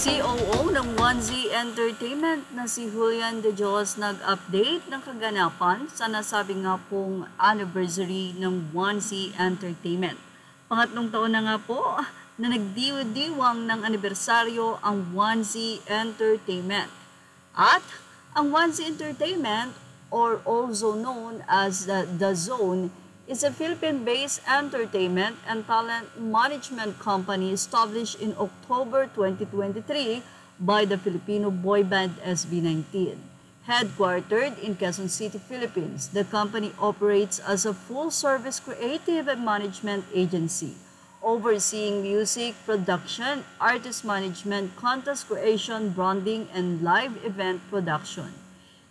COO ng 1Z Entertainment na si Julian De Dios nag-update ng kaganapan sa nasabi nga pong anniversary ng 1Z Entertainment. Pangatlong taon na nga po na nagdiwang ng anibersaryo ang 1Z Entertainment. At ang 1Z Entertainment, or also known as The Zone, is a Philippine-based entertainment and talent management company established in October 2023 by the Filipino boy band SB19. Headquartered in Quezon City, Philippines, the company operates as a full-service creative and management agency, overseeing music production, artist management, contest creation, branding, and live event production.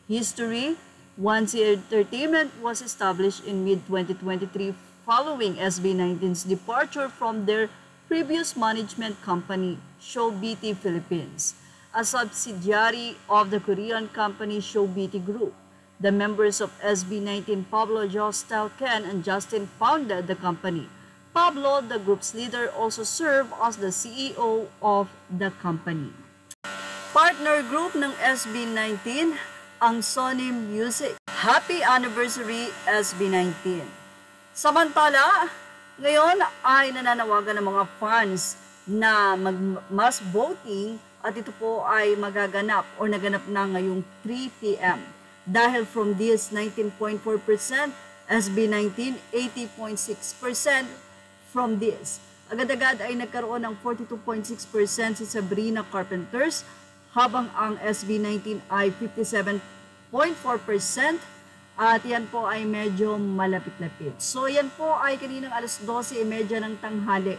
History: 1Z Entertainment was established in mid-2023 following SB19's departure from their previous management company, ShowBT Philippines, a subsidiary of the Korean company ShowBT Group. The members of SB19, Pablo, Jostel, Ken, and Justin, founded the company. Pablo, the group's leader, also served as the CEO of the company. Partner group ng SB19, ang Sony Music. Happy anniversary SB19! Samantala, ngayon ay nananawagan ng mga fans na mag-mass voting at ito po ay magaganap o naganap na ngayong 3 p.m. Dahil from this 19.4%, SB19, 80.6% from this. Agad-agad ay nagkaroon ng 42.6% si Sabrina Carpenters, habang ang SB19 ay 57.4% at yan po ay medyo malapit-lapit. So yan po ay kaninang alas 12:30 ng tanghali.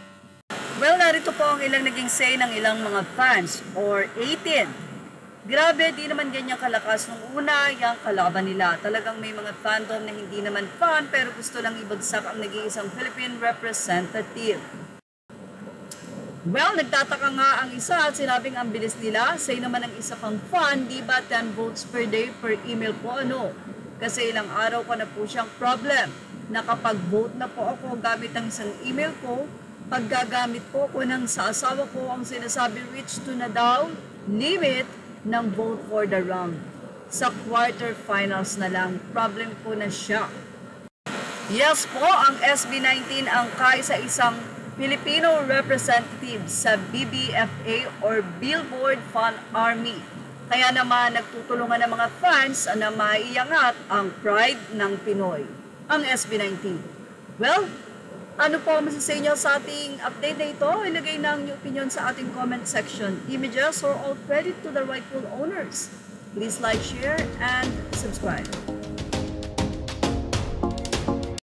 Well, narito po ang ilang naging say ng ilang mga fans or 18. Grabe, di naman ganyan kalakas nung una yung kalaban nila. Talagang may mga fandom na hindi naman fan pero gusto lang ibagsak ang nag-iisang Philippine representative. Well, nagtataka nga ang isa at sinabing ang bilis nila. Say naman ang isa pang fan, di ba 10 votes per day per email po ano? Kasi ilang araw ko na po siyang problem. Nakapag-vote na po ako gamit ang isang email ko. Paggagamit po ko ng sa asawa ko ang sinasabi reach to na daw limit ng vote for the round. Sa quarterfinals na lang, problem po na siya. Yes po, ang SB19 ang kaisa-isang Filipino representative sa BBFA or Billboard Fan Army. Kaya naman nagtutulungan ng mga fans na maiangat ang pride ng Pinoy, ang SB19. Well, ano po ang masasay nyo sa ating update na ito? Ilagay na ang inyong opinion sa ating comment section. Images or all credit to the rightful owners. Please like, share, and subscribe.